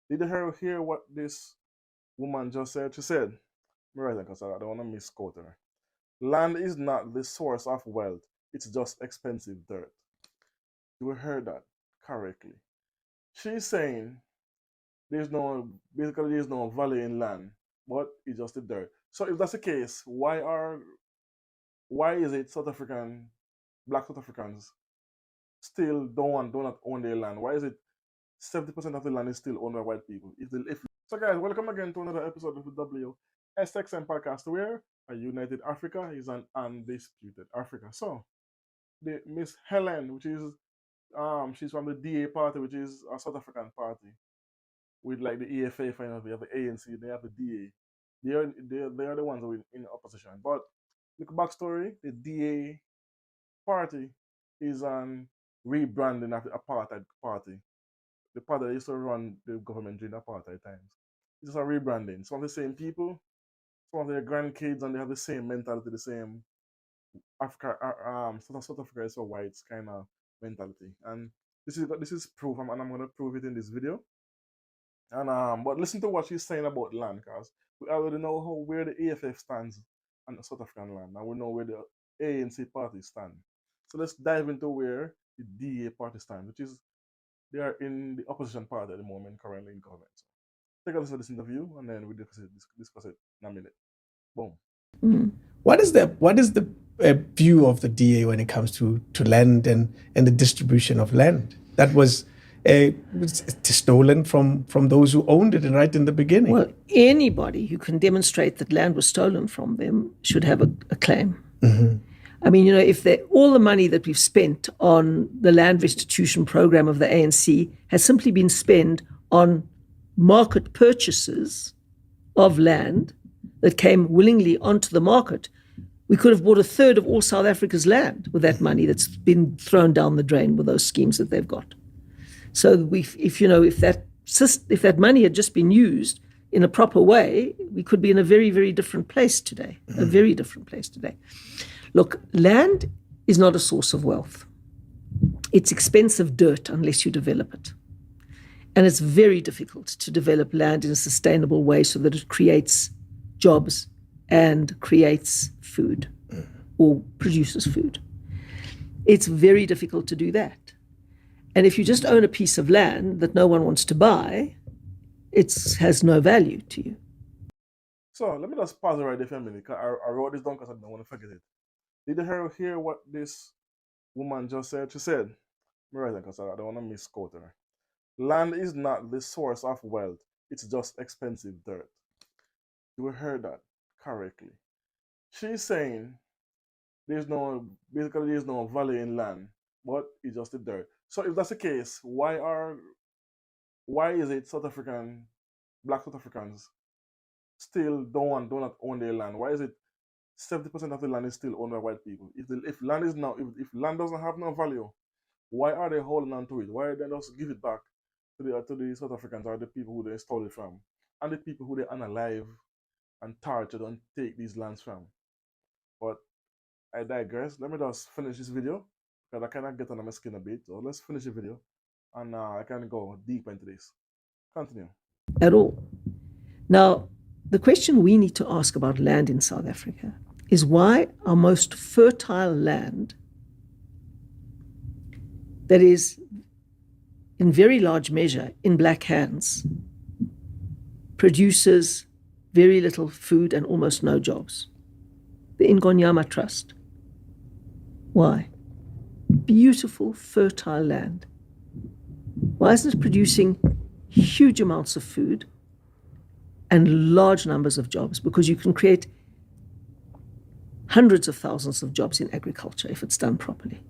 Did you hear what this woman just said? She said, right, because I don't want to misquote her. Land is not the source of wealth, it's just expensive dirt. You heard that correctly. She's saying there's no basically there's no value in land, but it's just the dirt. So if that's the case, why is it black South Africans still do not own their land? Why is it 70% of the land is still owned by white people? If so, guys, welcome again to another episode of the WSXM podcast, where a united Africa is an undisputed Africa. So, the Miss Helen, which is she's from the DA party, which is a South African party, with like the EFA, finally, they have the ANC, they have the DA. They are the ones who are in opposition. But look backstory: the DA party is an rebranding of the apartheid party, the party that used to run the government during apartheid times. It's just a rebranding. Some of the same people, some of their grandkids, and they have the same mentality, the same South Africa is so white kind of mentality. And this is proof, and I'm gonna prove it in this video. And but listen to what she's saying about land, because we already know where the AFF stands on the South African land, and we know where the ANC party stand. So let's dive into where the DA party stands, which is they are in the opposition party at the moment, currently in government. So take a listen to this interview, and then we discuss it in a minute. Boom. What is the view of the DA when it comes to land and the distribution of land that was stolen from those who owned it right in the beginning? Well, anybody who can demonstrate that land was stolen from them should have a claim. Mm-hmm. I mean, if all the money that we've spent on the land restitution program of the ANC has simply been spent on market purchases of land that came willingly onto the market, we could have bought a third of all South Africa's land with that money that's been thrown down the drain with those schemes that they've got. So if that money had just been used in a proper way, we could be in a very, very different place today. A very different place today. Look, land is not a source of wealth. It's expensive dirt unless you develop it. And it's very difficult to develop land in a sustainable way so that it creates jobs and creates food or produces food. It's very difficult to do that. And if you just own a piece of land that no one wants to buy, it has no value to you. So let me just pause it right there for a minute. I wrote this down because I don't want to forget it. Did you hear what this woman just said? She said, right, because I don't want to misquote her. Land is not the source of wealth, it's just expensive dirt. You heard that correctly. She's saying there's no value in land, but it's just the dirt. So if that's the case, why is it black South Africans still do not own their land? Why is it 70% of the land is still owned by white people? If land doesn't have no value, why are they holding on to it? Why don't they just give it back to the South Africans or the people who they stole it from, and the people who they unalive and tortured and take these lands from? But I digress. Let me just finish this video because I cannot get on my skin a bit. So let's finish the video, and I can go deep into this. Continue. At all. Now, the question we need to ask about land in South Africa is why our most fertile land, that is in very large measure in black hands, produces very little food and almost no jobs. The Ingonyama Trust. Why? Beautiful, fertile land. Why isn't it producing huge amounts of food and large numbers of jobs? Because you can create hundreds of thousands of jobs in agriculture if it's done properly.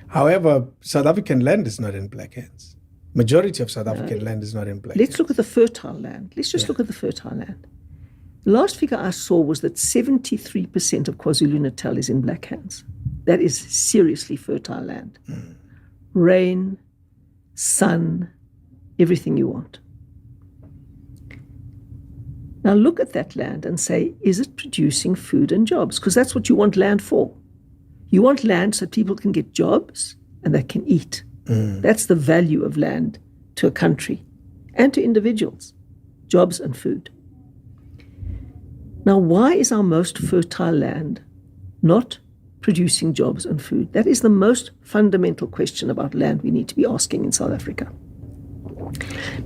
However, South African land is not in black hands. Majority of South African land is not in black hands. Let's look at the fertile land. Let's just look at the fertile land. The last figure I saw was that 73% of KwaZulu-Natal is in black hands. That is seriously fertile land. Rain, sun, everything you want. Now look at that land and say, is it producing food and jobs? Because that's what you want land for. You want land so people can get jobs and they can eat. That's the value of land to a country and to individuals, jobs and food. Now, why is our most fertile land not producing jobs and food? That is the most fundamental question about land we need to be asking in South Africa.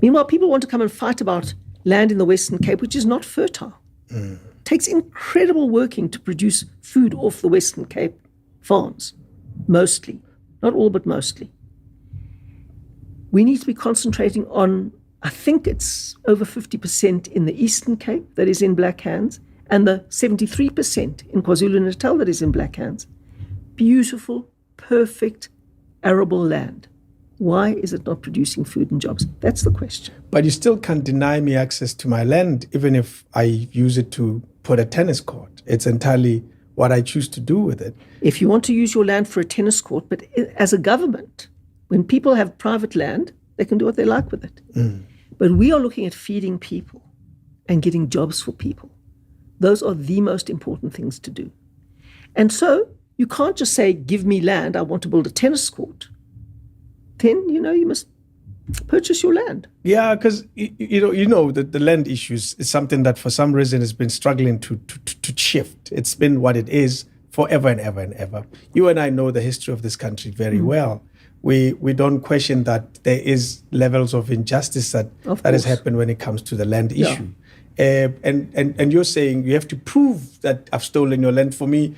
Meanwhile, people want to come and fight about land in the Western Cape, which is not fertile. It takes incredible working to produce food off the Western Cape farms, mostly. Not all, but mostly. We need to be concentrating on, I think it's over 50% in the Eastern Cape that is in black hands, and the 73% in KwaZulu-Natal that is in black hands. Beautiful, perfect, arable land. Why is it not producing food and jobs? That's the question. But you still can't deny me access to my land, even if I use it to put a tennis court. It's entirely what I choose to do with it. If you want to use your land for a tennis court, but as a government, when people have private land, they can do what they like with it. But we are looking at feeding people and getting jobs for people. Those are the most important things to do. And so you can't just say, give me land, I want to build a tennis court. Then, you must purchase your land. Yeah, because the land issues is something that for some reason has been struggling to shift. It's been what it is forever and ever and ever. You and I know the history of this country very well. We don't question that there is levels of injustice that has happened when it comes to the land issue. And you're saying you have to prove that I've stolen your land for me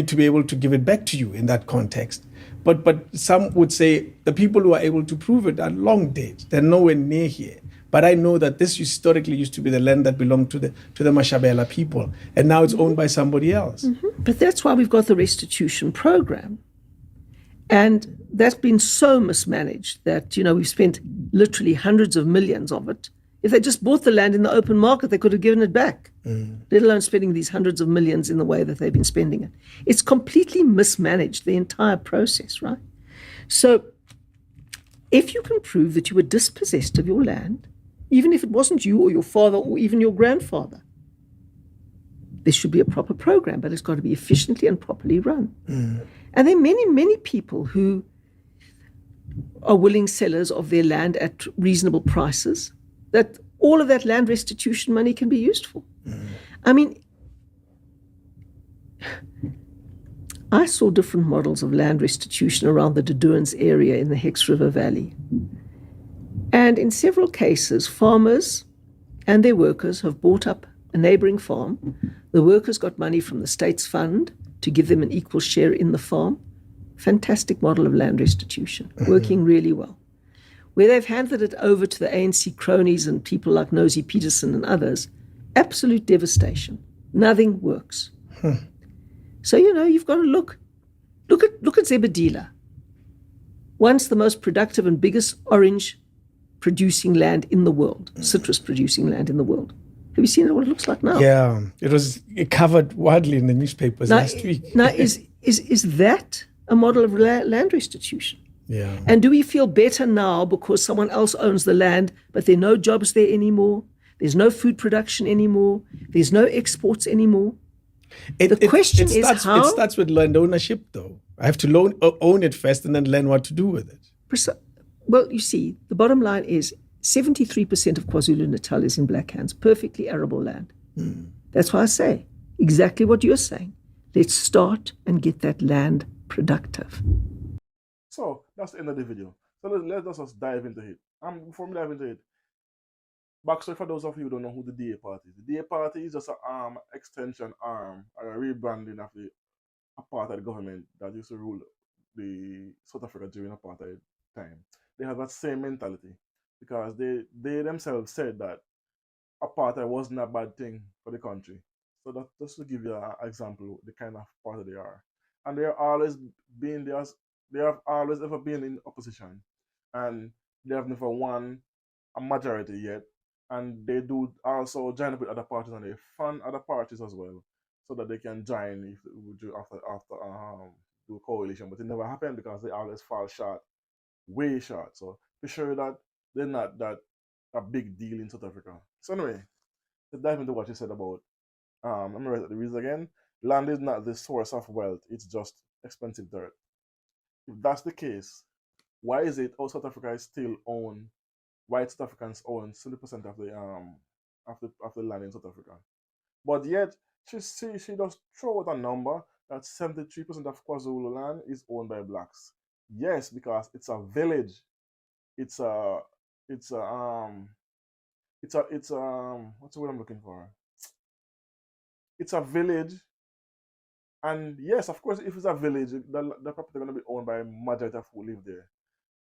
to be able to give it back to you in that context. But some would say the people who are able to prove it are long dead. They're nowhere near here. But I know that this historically used to be the land that belonged to the Mashabela people, and now it's owned by somebody else. But that's why we've got the restitution program. And that's been so mismanaged that, we've spent literally hundreds of millions of it. If they just bought the land in the open market, they could have given it back, let alone spending these hundreds of millions in the way that they've been spending it. It's completely mismanaged, the entire process, right? So if you can prove that you were dispossessed of your land, even if it wasn't you or your father or even your grandfather, there should be a proper program, but it's got to be efficiently and properly run. And there are many, many people who are willing sellers of their land at reasonable prices, that all of that land restitution money can be used for. I mean, I saw different models of land restitution around the Duduans area in the Hex River Valley. And in several cases, farmers and their workers have bought up a neighboring farm. The workers got money from the state's fund to give them an equal share in the farm. Fantastic model of land restitution, working really well. Where they've handed it over to the ANC cronies and people like Nosy Peterson and others, absolute devastation. Nothing works. So, you've got to look at Zebedela. Once the most productive and biggest orange producing land in the world, citrus producing land in the world. Have you seen what it looks like now? Yeah, it covered widely in the newspapers last week. Now, is that a model of land restitution? Yeah. And do we feel better now because someone else owns the land, but there are no jobs there anymore? There's no food production anymore. There's no exports anymore. The question is how... It starts with land ownership, though. I have to own it first and then learn what to do with it. Well, you see, the bottom line is 73% of KwaZulu-Natal is in black hands, perfectly arable land. That's why I say exactly what you're saying. Let's start and get that land productive. So that's the end of the video. So let's just dive into it. Before we dive into it, backstory for those of you who don't know who the DA party is. The DA party is just an extension arm or a rebranding of the apartheid government that used to rule the South Africa during apartheid time. They have that same mentality because they themselves said that apartheid wasn't a bad thing for the country. So that just to give you an example, the kind of party they are, and they have always ever been in opposition, and they have never won a majority yet. And they do also join up with other parties, and they fund other parties as well, so that they can join if after do a coalition. But it never happened because they always fall short, way short. So to show you that they're not that a big deal in South Africa. So anyway, let's dive into what you said about. Let me write the reason again. Land is not the source of wealth; it's just expensive dirt. If that's the case, why is it South Africa is still owned white South Africans own 70% of the land in South Africa. But yet she just throw out a number that 73% of KwaZulu land is owned by blacks. Yes, because it's a village. It's a it's a what's the word I'm looking for? It's a village, and yes, of course, if it's a village, the property going to be owned by a majority of who live there.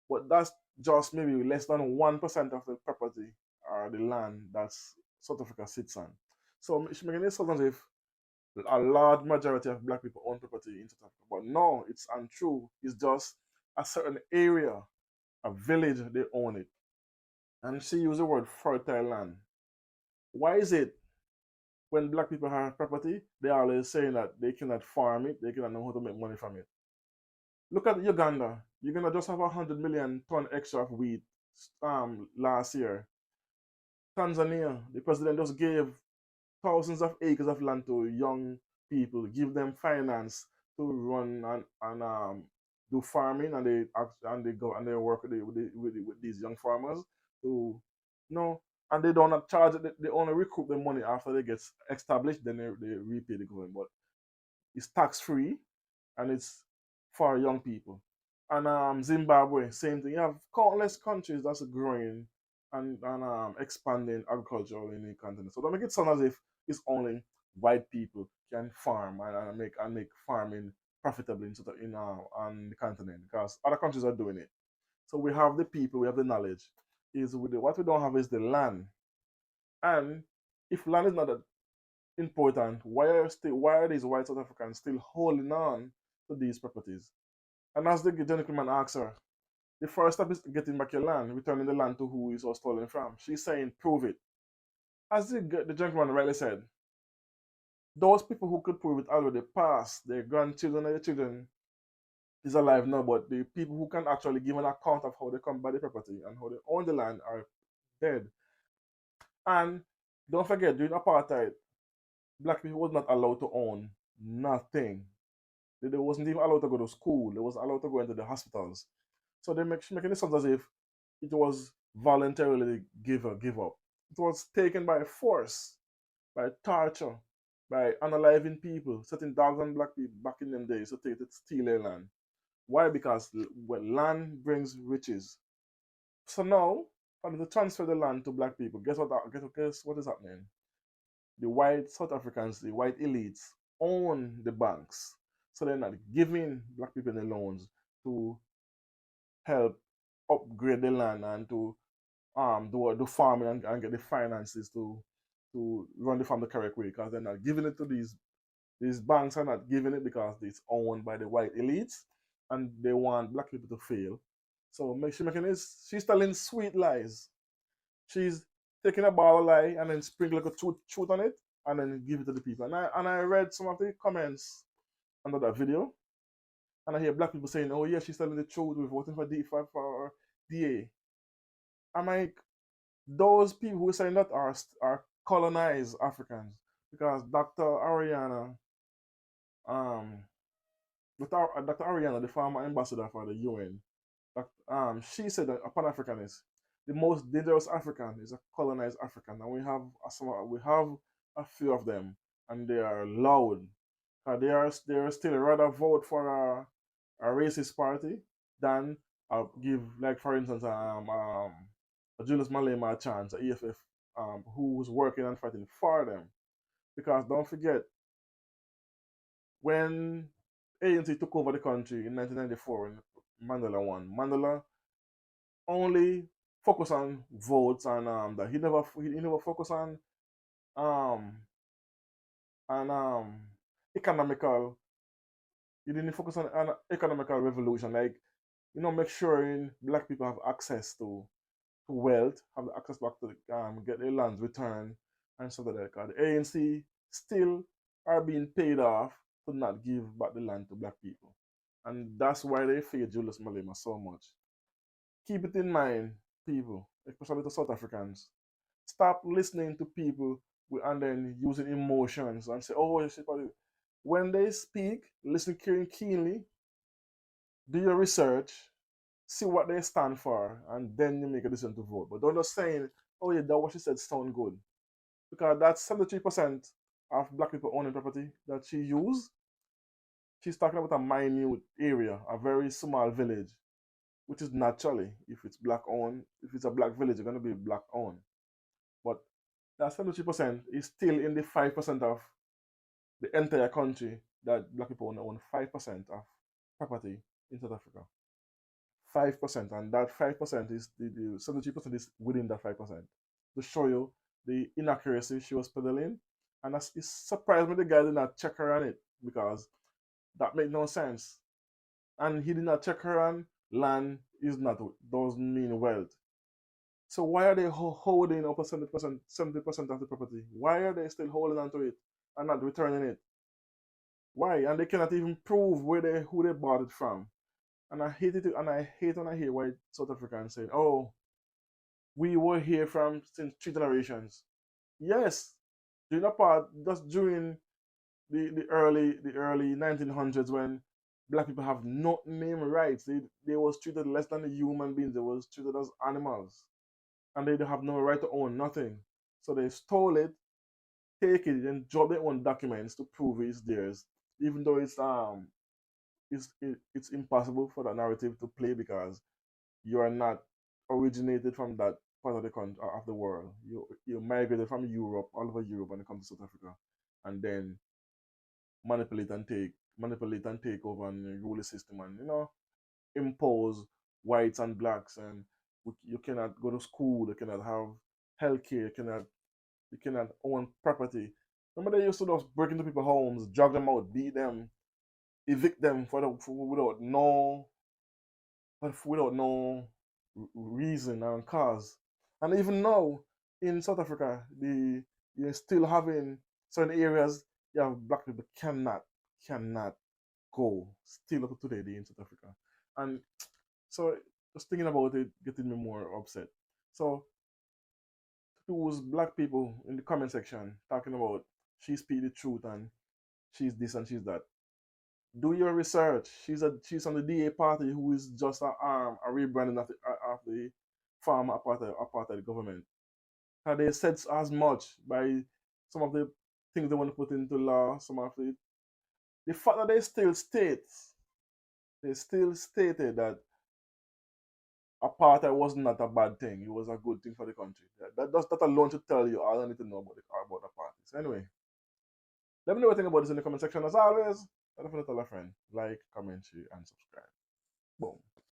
But that's just maybe less than 1% of the property or the land that's South Africa sits on. So it's making it sound as if a large majority of black people own property in South Africa. But no, it's untrue. It's just a certain area, a village, they own it. And she used the word fertile land. Why is it when black people have property, they are always saying that they cannot farm it, they cannot know how to make money from it? Look at Uganda. Uganda just have 100 million ton extra of wheat last year. Tanzania, the president just gave thousands of acres of land to young people, give them finance to run and do farming, and they go and they work with these young farmers to and they don't charge it. They only recoup the money after they get established. Then they repay the government, but it's tax free and it's for young people. And Zimbabwe, same thing. You have countless countries that's growing and expanding agriculture in the continent. So don't make it sound as if it's only white people can farm and make farming profitable on the continent, because other countries are doing it. So we have the people, we have the knowledge. What we don't have is the land. And if land is not that important, why are these white South Africans still holding on to these properties? And as the gentleman asks her, the first step is getting back your land, returning the land to who it was stolen from. She's saying, prove it. As the gentleman rightly said, those people who could prove it already passed. Their grandchildren and their children is alive now, but the people who can actually give an account of how they come by the property and how they own the land are dead. And don't forget, during apartheid, black people was not allowed to own nothing. They wasn't even allowed to go to school. They wasn't allowed to go into the hospitals. So they making it sound as if it was voluntarily give up. It was taken by force, by torture, by unaliving people, setting dogs on black people back in them days to steal their land. Why? Because when land brings riches. So now, for them to transfer the land to black people, guess what is happening? The white South Africans, the white elites, own the banks. So they're not giving black people the loans to help upgrade the land and to do farming and get the finances to run the farm the correct way, because they're not giving it to these banks are not giving it because it's owned by the white elites and they want black people to fail. So she's telling sweet lies. She's taking a ball of lie and then sprinkle like a truth on it and then give it to the people. And I read some of the comments under that video, and I hear black people saying, "Oh yeah, she's telling the truth. We're voting for DA." I'm like, those people who are saying that are colonized Africans, because um, Dr. Ariana, the former ambassador for the UN, she said that a Pan Africanist, the most dangerous African is a colonized African, and we have a few of them, and they are loud. They are still rather vote for a racist party than give, like for instance, Julius Malema a chance, a EFF, who was working and fighting for them. Because don't forget, when ANC took over the country in 1994 when Mandela won, Mandela only focused on votes and that he never focused um on economical. He didn't focus on an economical revolution, like make sure black people have access to wealth, have access back to get their lands returned and stuff like that. Because the ANC still are being paid off to not give back the land to black people. And that's why they fear Julius Malema so much. Keep it in mind, people, especially the South Africans. Stop listening to people and then using emotions and say, oh, when they speak, listen keenly, do your research, see what they stand for, and then you make a decision to vote. But don't just saying, oh yeah, that what she said sound good. Because that's 73% of black people owning property that she used. She's talking about a minute area, a very small village, which is naturally, if it's black owned, if it's a black village, it's gonna be black owned. But that 73% is still in the 5% of the entire country that black people own 5% of property in South Africa. 5%, and that 5% is the 73% is within that 5%. To show you the inaccuracy she was peddling, and it surprised me the guy did not check her on it because that made no sense. And he did not check her on land is not doesn't mean wealth. So why are they holding up a 70% of the property? Why are they still holding on to it and not returning it? Why? And they cannot even prove who they bought it from. And I hate it, and I hate when I hear white South Africans saying, "Oh, we were here from since 3 generations." Yes, during a part just during the early 1900s when black people have no name rights. They was treated less than the human beings. They was treated as animals, and they have no right to own nothing. So they stole it, take it, and drop their own documents to prove it's theirs, even though it's impossible for that narrative to play because you are not originated from that part of the country of the world. You migrated from Europe, all over Europe, when it comes to South Africa, and then manipulate and take over and rule the system, and impose whites and blacks, and you cannot go to school, you cannot have healthcare, you cannot own property. Remember they used to just break into people's homes, drag them out, beat them, evict them without no reason and cause. And even now in South Africa, you're still having certain areas you have black people cannot go still up to today in South Africa. And so just thinking about it getting me more upset. So those black people in the comment section talking about she speak the truth and she's this and she's that. Do your research. She's on the DA party who is just a rebranding of the farmer apartheid government. And they said as much by some of the things they want to put into law, some of the fact that they still stated that apartheid was not a bad thing. It was a good thing for the country. That alone should tell you all I need to know about the party. So anyway, let me know what you think about this in the comment section. As always, don't forget to tell a friend, like, comment, share, and subscribe. Boom.